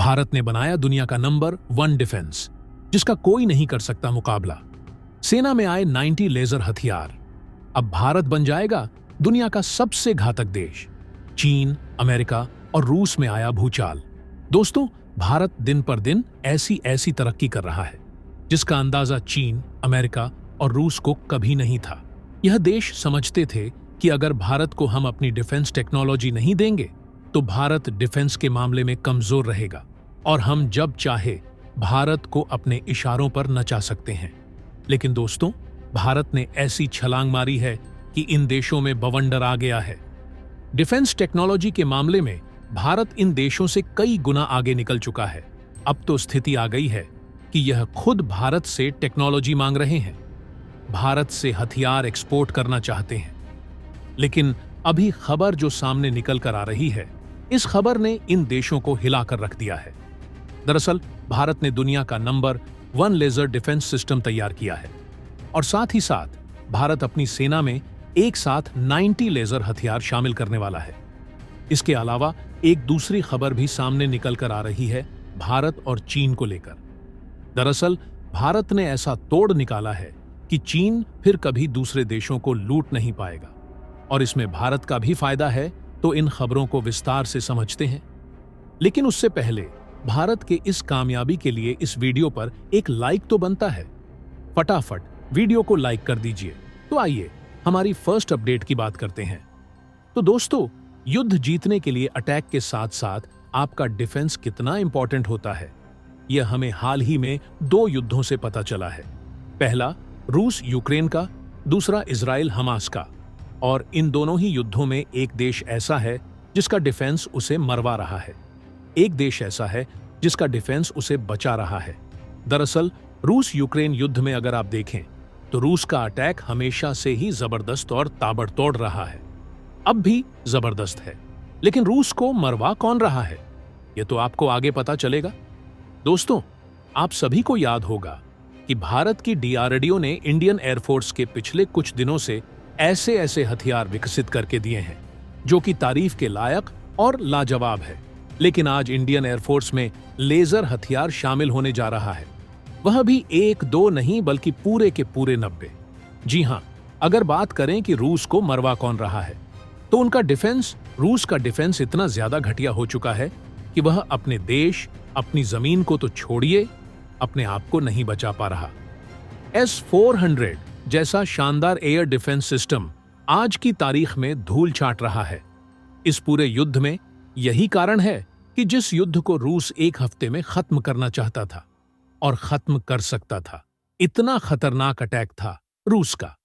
भारत ने बनाया दुनिया का नंबर 1 डिफेंस, जिसका कोई नहीं कर सकता मुकाबला। सेना में आए 90 लेजर हथियार। अब भारत बन जाएगा दुनिया का सबसे घातक देश। चीन, अमेरिका और रूस में आया भूचाल। दोस्तों, भारत दिन पर दिन ऐसी तरक्की कर रहा है जिसका अंदाजा चीन, अमेरिका और रूस को कभी नहीं था। यह देश समझते थे कि अगर भारत को हम अपनी डिफेंस टेक्नोलॉजी नहीं देंगे तो भारत डिफेंस के मामले में कमजोर रहेगा और हम जब चाहे भारत को अपने इशारों पर नचा सकते हैं। लेकिन दोस्तों, भारत ने ऐसी छलांग मारी है कि इन देशों में बवंडर आ गया है। डिफेंस टेक्नोलॉजी के मामले में भारत इन देशों से कई गुना आगे निकल चुका है। अब तो स्थिति आ गई है कि यह खुद भारत से टेक्नोलॉजी मांग रहे हैं, भारत से हथियार एक्सपोर्ट करना चाहते हैं। लेकिन अभी खबर जो सामने निकल कर आ रही है, इस खबर ने इन देशों को हिलाकर रख दिया है। दरअसल भारत ने दुनिया का नंबर 1 लेजर डिफेंस सिस्टम तैयार किया है और साथ ही साथ भारत अपनी सेना में एक साथ 90 लेजर हथियार शामिल करने वाला है। इसके अलावा एक दूसरी खबर भी सामने निकल कर आ रही है भारत और चीन को लेकर। दरअसल भारत ने ऐसा तोड़ निकाला है कि चीन फिर कभी दूसरे देशों को लूट नहीं पाएगा और इसमें भारत का भी फायदा है। तो इन खबरों को विस्तार से समझते हैं। लेकिन उससे पहले भारत के इस कामयाबी के लिए इस वीडियो पर एक लाइक तो बनता है। फटाफट वीडियो को लाइक कर दीजिए। तो आइए हमारी फर्स्ट अपडेट की बात करते हैं। तो दोस्तों, युद्ध जीतने के लिए अटैक के साथ साथ आपका डिफेंस कितना इंपॉर्टेंट होता है, यह हमें हाल ही में 2 युद्धों से पता चला है। पहला रूस यूक्रेन का, दूसरा इजराइल हमास का। और इन दोनों ही युद्धों में एक देश ऐसा है जिसका डिफेंस उसे मरवा रहा है, एक देश ऐसा है जिसका डिफेंस उसे बचा रहा है। दरअसल रूस यूक्रेन युद्ध में अगर आप देखें तो रूस का अटैक हमेशा से ही जबरदस्त और ताबड़तोड़ रहा है, अब भी जबरदस्त है। लेकिन रूस को मरवा कौन रहा है, यह तो आपको आगे पता चलेगा। दोस्तों, आप सभी को याद होगा कि भारत की डीआरडीओ ने इंडियन एयरफोर्स के पिछले कुछ दिनों से ऐसे हथियार विकसित करके दिए हैं जो कि तारीफ के लायक और लाजवाब है। लेकिन आज इंडियन एयरफोर्स में लेजर हथियार शामिल होने जा रहा है, वह भी 1-2 नहीं बल्कि पूरे के पूरे 90। जी हां, अगर बात करें कि रूस को मरवा कौन रहा है तो उनका डिफेंस, रूस का डिफेंस इतना ज्यादा घटिया हो चुका है कि वह अपने देश, अपनी जमीन को तो छोड़िए, अपने आप को नहीं बचा पा रहा। S-400 जैसा शानदार एयर डिफेंस सिस्टम आज की तारीख में धूल चाट रहा है। इस पूरे युद्ध में यही कारण है कि जिस युद्ध को रूस 1 हफ्ते में खत्म करना चाहता था और खत्म कर सकता था, इतना खतरनाक अटैक था रूस का।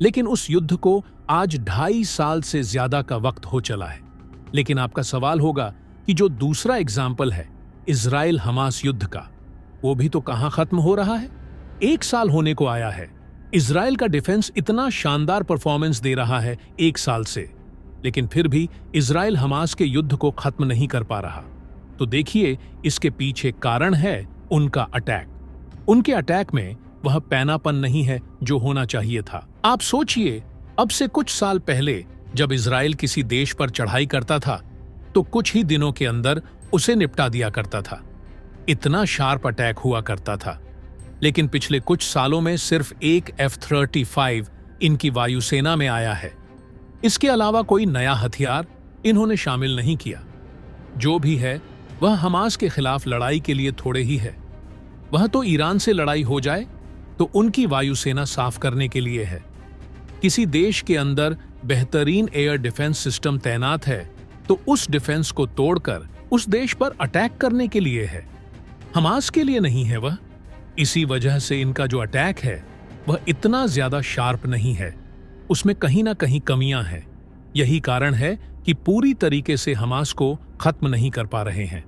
लेकिन उस युद्ध को आज 2.5 साल से ज्यादा का वक्त हो चला है। लेकिन आपका सवाल होगा कि जो दूसरा एग्जाम्पल है इजराइल हमास युद्ध का, वो भी तो कहां खत्म हो रहा है। 1 साल होने को आया है। इजराइल का डिफेंस इतना शानदार परफॉर्मेंस दे रहा है 1 साल से, लेकिन फिर भी इजराइल हमास के युद्ध को खत्म नहीं कर पा रहा। तो देखिए, इसके पीछे कारण है उनका अटैक। उनके अटैक में वह पैनापन नहीं है जो होना चाहिए था। आप सोचिए, अब से कुछ साल पहले जब इजराइल किसी देश पर चढ़ाई करता था तो कुछ ही दिनों के अंदर उसे निपटा दिया करता था, इतना शार्प अटैक हुआ करता था। लेकिन पिछले कुछ सालों में सिर्फ एक F-35 इनकी वायुसेना में आया है। इसके अलावा कोई नया हथियार इन्होंने शामिल नहीं किया। जो भी है वह हमास के खिलाफ लड़ाई के लिए थोड़े ही है। वह तो ईरान से लड़ाई हो जाए तो उनकी वायुसेना साफ करने के लिए है। किसी देश के अंदर बेहतरीन एयर डिफेंस सिस्टम तैनात है तो उस डिफेंस को तोड़कर उस देश पर अटैक करने के लिए है, हमास के लिए नहीं है वह। इसी वजह से इनका जो अटैक है वह इतना ज्यादा शार्प नहीं है, उसमें कहीं ना कहीं कमियां हैं। यही कारण है कि पूरी तरीके से हमास को खत्म नहीं कर पा रहे हैं।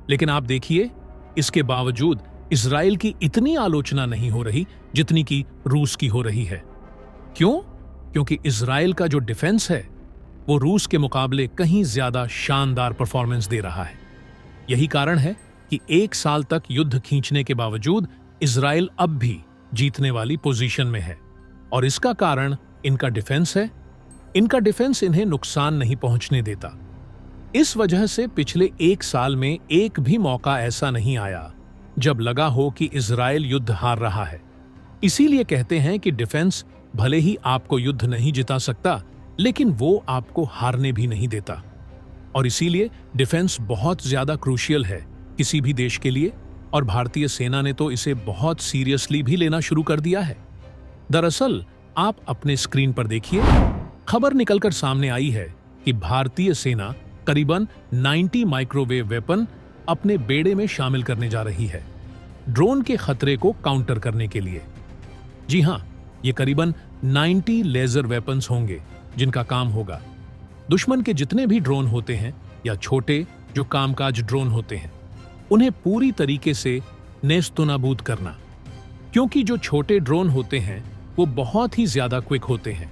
लेकिन आप देखिए, इसके बावजूद इजराइल की इतनी आलोचना नहीं हो रही जितनी कि रूस की हो रही है। क्यों? क्योंकि इजराइल का जो डिफेंस है वो रूस के मुकाबले कहीं ज्यादा शानदार परफॉर्मेंस दे रहा है। यही कारण है कि 1 साल तक युद्ध खींचने के बावजूद इजराइल अब भी जीतने वाली पोजीशन में है। और इसका कारण इनका डिफेंस है। इनका डिफेंस इन्हें नुकसान नहीं पहुंचने देता। इस वजह से पिछले 1 साल में एक भी मौका ऐसा नहीं आया जब लगा हो कि इजराइल युद्ध हार रहा है। इसीलिए कहते हैं कि डिफेंस भले ही आपको युद्ध नहीं जिता सकता, लेकिन वो आपको हारने भी नहीं देता। और इसीलिए डिफेंस बहुत ज्यादा क्रूशियल है किसी भी देश के लिए, और भारतीय सेना ने तो इसे बहुत सीरियसली भी लेना शुरू कर दिया है। दरअसल आप अपने स्क्रीन पर देखिए, खबर निकलकर सामने आई है कि भारतीय सेना करीबन 90 माइक्रोवेव वेपन अपने बेड़े में शामिल करने जा रही है, ड्रोन के खतरे को काउंटर करने के लिए। जी हां, ये करीबन 90 लेजर वेपन्स होंगे जिनका काम होगा दुश्मन के जितने भी ड्रोन होते हैं या छोटे जो कामकाज ड्रोन होते हैं, उन्हें पूरी तरीके से नेस्तनाबूद करना। क्योंकि जो छोटे ड्रोन होते हैं वो बहुत ही ज्यादा क्विक होते हैं,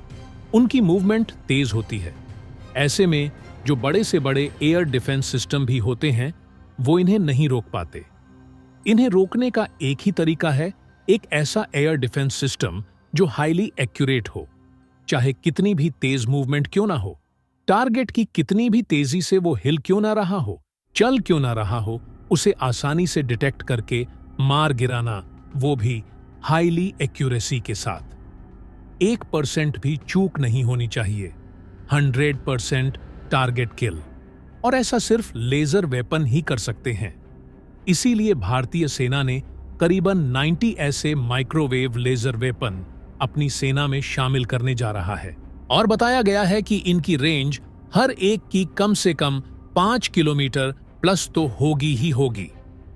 उनकी मूवमेंट तेज होती है। ऐसे में जो बड़े से बड़े एयर डिफेंस सिस्टम भी होते हैं वो इन्हें नहीं रोक पाते। इन्हें रोकने का एक ही तरीका है, एक ऐसा एयर डिफेंस सिस्टम जो हाईली एक्यूरेट हो। चाहे कितनी भी तेज मूवमेंट क्यों ना हो, टारगेट की कितनी भी तेजी से वो हिल क्यों ना रहा हो, चल क्यों ना रहा हो, उसे आसानी से डिटेक्ट करके मार गिराना, वो भी हाईली एक्यूरेसी के साथ। 1% भी चूक नहीं होनी चाहिए। 100% टारगेट किल, और ऐसा सिर्फ लेजर वेपन ही कर सकते हैं। इसीलिए भारतीय सेना ने करीबन 90 ऐसे माइक्रोवेव लेजर वेपन अपनी सेना में शामिल करने जा रहा है, और बताया गया है कि इनकी रेंज हर एक की कम से कम 5 किलोमीटर प्लस तो होगी ही होगी।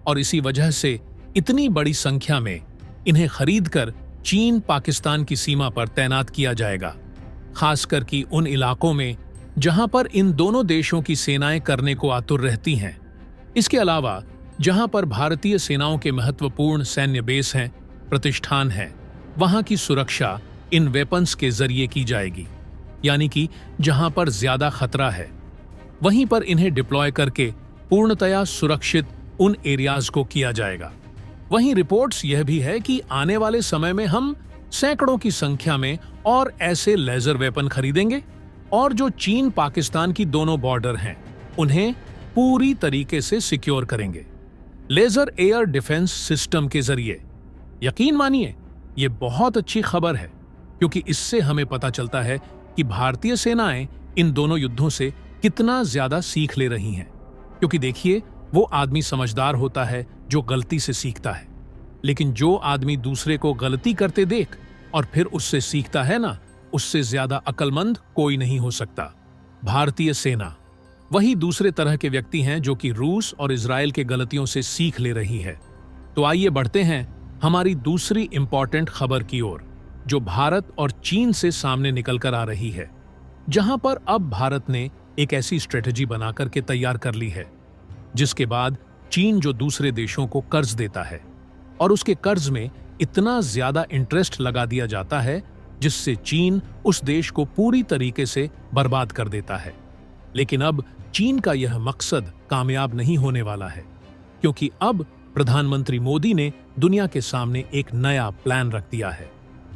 और इसी वजह से इतनी बड़ी संख्या में इन्हें खरीदकर चीन पाकिस्तान की सीमा पर तैनात किया जाएगा, खासकर कि उन इलाकों में जहां पर इन दोनों देशों की सेनाएं करने को आतुर रहती हैं। इसके अलावा जहां पर भारतीय सेनाओं के महत्वपूर्ण सैन्य बेस हैं, प्रतिष्ठान हैं, वहां की सुरक्षा इन वेपन्स के जरिए की जाएगी। यानी कि जहां पर ज्यादा खतरा है वहीं पर इन्हें डिप्लॉय करके पूर्णतया सुरक्षित उन एरियाज को किया जाएगा। वहीं रिपोर्ट्स यह भी है कि आने वाले समय में हम सैकड़ों की संख्या में और ऐसे लेजर वेपन खरीदेंगे, और जो चीन पाकिस्तान की दोनों बॉर्डर हैं उन्हें पूरी तरीके से सिक्योर करेंगे लेजर एयर डिफेंस सिस्टम के जरिए। यकीन मानिए ये बहुत अच्छी खबर है, क्योंकि इससे हमें पता चलता है कि भारतीय सेनाएं इन दोनों युद्धों से कितना ज्यादा सीख ले रही हैं। क्योंकि देखिए, वो आदमी समझदार होता है जो गलती से सीखता है, लेकिन जो आदमी दूसरे को गलती करते देख और फिर उससे सीखता है ना, उससे ज्यादा अक्लमंद कोई नहीं हो सकता। भारतीय सेना वही दूसरे तरह के व्यक्ति हैं जो कि रूस और इजराइल के गलतियों से सीख ले रही है। तो आइए बढ़ते हैं हमारी दूसरी इंपॉर्टेंट खबर की ओर, जो भारत और चीन से सामने निकल कर आ रही है, जहां पर अब भारत ने एक ऐसी स्ट्रेटजी बनाकर के तैयार कर ली है जिसके बाद चीन जो दूसरे देशों को कर्ज देता है और उसके कर्ज में इतना ज्यादा इंटरेस्ट लगा दिया जाता है जिससे चीन उस देश को पूरी तरीके से बर्बाद कर देता है। लेकिन अब चीन का यह मकसद कामयाब नहीं होने वाला है, क्योंकि अब प्रधानमंत्री मोदी ने दुनिया के सामने एक नया प्लान रख दिया है,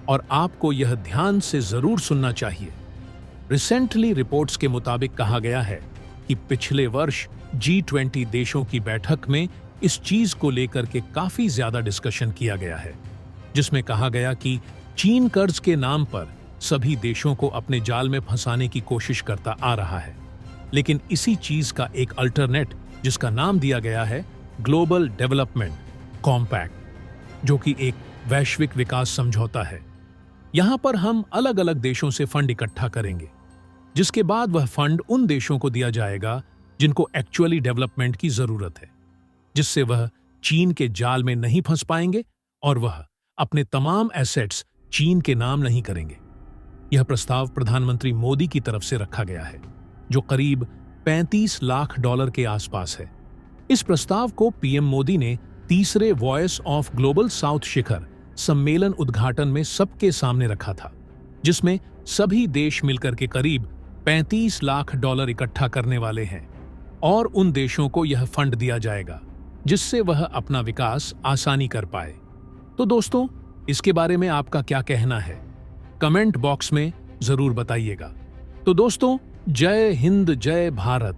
और आपको यह ध्यान से जरूर सुनना चाहिए। रिसेंटली रिपोर्ट्स के मुताबिक कहा गया है कि पिछले वर्ष G20 देशों की बैठक में इस चीज को लेकर के काफी ज्यादा डिस्कशन किया गया है, जिसमें कहा गया कि चीन कर्ज के नाम पर सभी देशों को अपने जाल में फंसाने की कोशिश करता आ रहा है। लेकिन इसी चीज का एक अल्टरनेट, जिसका नाम दिया गया है ग्लोबल डेवलपमेंट कॉम्पैक्ट, जो कि एक वैश्विक विकास समझौता है। यहां पर हम अलग अलग देशों से फंड इकट्ठा करेंगे, जिसके बाद वह फंड उन देशों को दिया जाएगा जिनको एक्चुअली डेवलपमेंट की जरूरत है, जिससे वह चीन के जाल में नहीं फंस पाएंगे और वह अपने तमाम एसेट्स चीन के नाम नहीं करेंगे। यह प्रस्ताव प्रधानमंत्री मोदी की तरफ से रखा गया है, जो करीब $35 लाख के आसपास है। इस प्रस्ताव को पीएम मोदी ने तीसरे वॉइस ऑफ ग्लोबल साउथ शिखर सम्मेलन उद्घाटन में सबके सामने रखा था, जिसमें सभी देश मिलकर के करीब $35 लाख इकट्ठा करने वाले हैं, और उन देशों को यह फंड दिया जाएगा जिससे वह अपना विकास आसानी कर पाए। तो दोस्तों, इसके बारे में आपका क्या कहना है? कमेंट बॉक्स में जरूर बताइएगा। तो दोस्तों, जय हिंद, जय भारत।